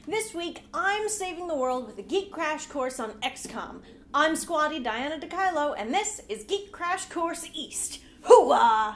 This week, I'm saving the world with a Geek Crash Course on XCOM. I'm Squatty Diana Dekajlo, and this is Geek Crash Course East. Hooah!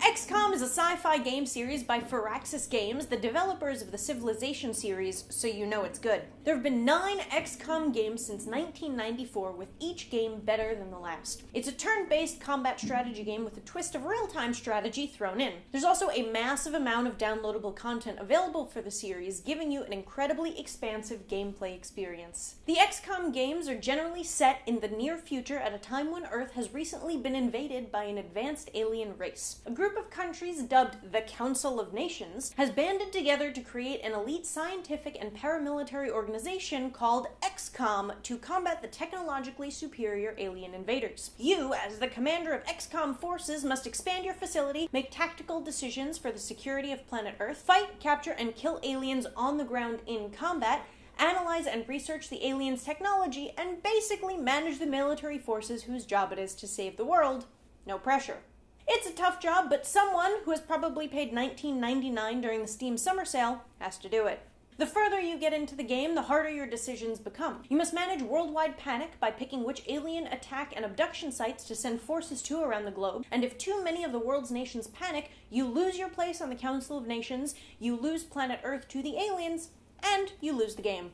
XCOM is a sci-fi game series by Firaxis Games, the developers of the Civilization series, so you know it's good. There have been 9 XCOM games since 1994, with each game better than the last. It's a turn-based combat strategy game with a twist of real-time strategy thrown in. There's also a massive amount of downloadable content available for the series, giving you an incredibly expansive gameplay experience. The XCOM games are generally set in the near future at a time when Earth has recently been invaded by an advanced alien race. A group of countries dubbed the Council of Nations has banded together to create an elite scientific and paramilitary organization called XCOM to combat the technologically superior alien invaders. You, as the commander of XCOM forces, must expand your facility, make tactical decisions for the security of planet Earth, fight, capture, and kill aliens on the ground in combat, analyze and research the aliens' technology, and basically manage the military forces whose job it is to save the world. No pressure. It's a tough job, but someone who has probably paid $19.99 during the Steam summer sale has to do it. The further you get into the game, the harder your decisions become. You must manage worldwide panic by picking which alien attack and abduction sites to send forces to around the globe, and if too many of the world's nations panic, you lose your place on the Council of Nations, you lose planet Earth to the aliens, and you lose the game.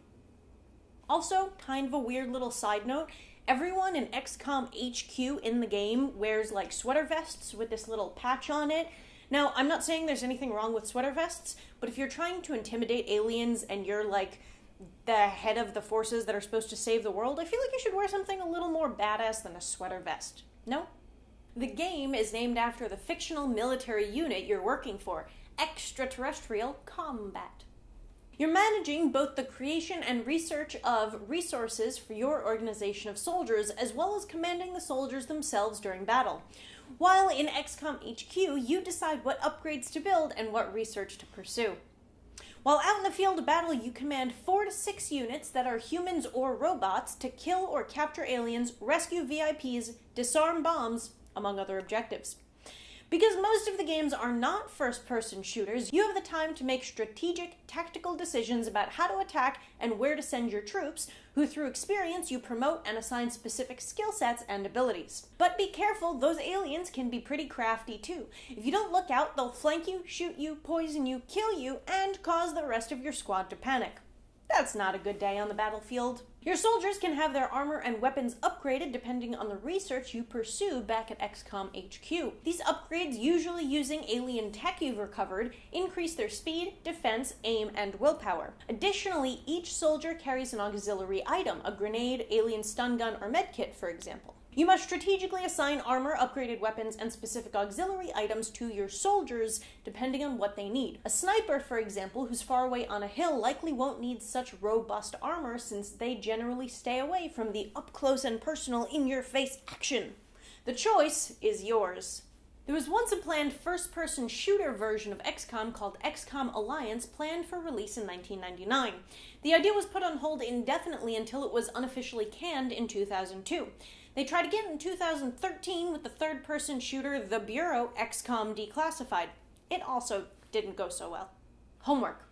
Also, kind of a weird little side note, everyone in XCOM HQ in the game wears like sweater vests with this little patch on it. Now, I'm not saying there's anything wrong with sweater vests, but if you're trying to intimidate aliens and you're like the head of the forces that are supposed to save the world, I feel like you should wear something a little more badass than a sweater vest. No? The game is named after the fictional military unit you're working for, Extraterrestrial Combat. You're managing both the creation and research of resources for your organization of soldiers, as well as commanding the soldiers themselves during battle. While in XCOM HQ, you decide what upgrades to build and what research to pursue. While out in the field of battle, you command 4 to 6 units that are humans or robots to kill or capture aliens, rescue VIPs, disarm bombs, among other objectives. Because most of the games are not first-person shooters, you have the time to make strategic, tactical decisions about how to attack and where to send your troops, who through experience you promote and assign specific skill sets and abilities. But be careful, those aliens can be pretty crafty too. If you don't look out, they'll flank you, shoot you, poison you, kill you, and cause the rest of your squad to panic. That's not a good day on the battlefield. Your soldiers can have their armor and weapons upgraded depending on the research you pursue back at XCOM HQ. These upgrades, usually using alien tech you've recovered, increase their speed, defense, aim, and willpower. Additionally, each soldier carries an auxiliary item, a grenade, alien stun gun, or medkit, for example. You must strategically assign armor, upgraded weapons, and specific auxiliary items to your soldiers depending on what they need. A sniper, for example, who's far away on a hill likely won't need such robust armor since they generally stay away from the up-close and personal in-your-face action. The choice is yours. There was once a planned first-person shooter version of XCOM called XCOM Alliance planned for release in 1999. The idea was put on hold indefinitely until it was unofficially canned in 2002. They tried again in 2013 with the third-person shooter The Bureau XCOM Declassified. It also didn't go so well. Homework.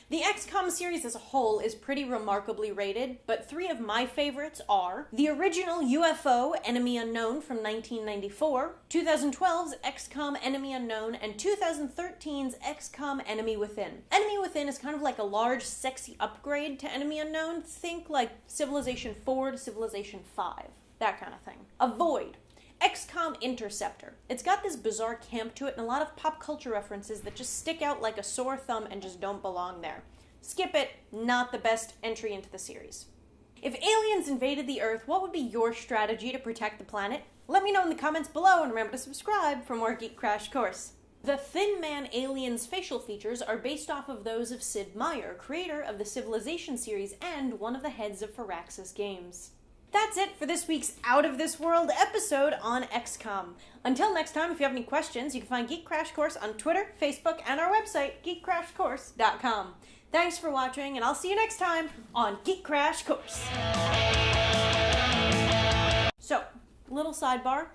The XCOM series as a whole is pretty remarkably rated, but 3 of my favorites are the original UFO Enemy Unknown from 1994, 2012's XCOM Enemy Unknown, and 2013's XCOM Enemy Within. Enemy Within is kind of like a large, sexy upgrade to Enemy Unknown. Think like Civilization 4 to Civilization 5. That kind of thing. Avoid. XCOM Interceptor. It's got this bizarre camp to it and a lot of pop culture references that just stick out like a sore thumb and just don't belong there. Skip it, not the best entry into the series. If aliens invaded the Earth, what would be your strategy to protect the planet? Let me know in the comments below and remember to subscribe for more Geek Crash Course. The Thin Man alien's facial features are based off of those of Sid Meier, creator of the Civilization series and one of the heads of Firaxis Games. That's it for this week's Out of This World episode on XCOM. Until next time, if you have any questions, you can find Geek Crash Course on Twitter, Facebook, and our website, geekcrashcourse.com. Thanks for watching, and I'll see you next time on Geek Crash Course. So, little sidebar.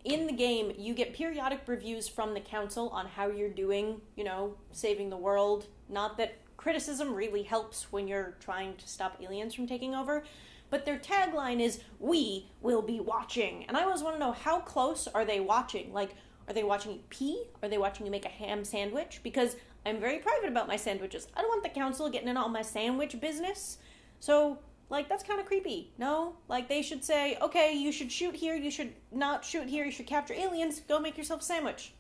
In the game, you get periodic reviews from the council on how you're doing, saving the world. Not that criticism really helps when you're trying to stop aliens from taking over, but their tagline is, "We will be watching." And I always want to know, how close are they watching? Like, are they watching you pee? Are they watching you make a ham sandwich? Because I'm very private about my sandwiches. I don't want the council getting in all my sandwich business. So, that's kind of creepy, no? They should say, okay, you should shoot here, you should not shoot here, you should capture aliens, go make yourself a sandwich.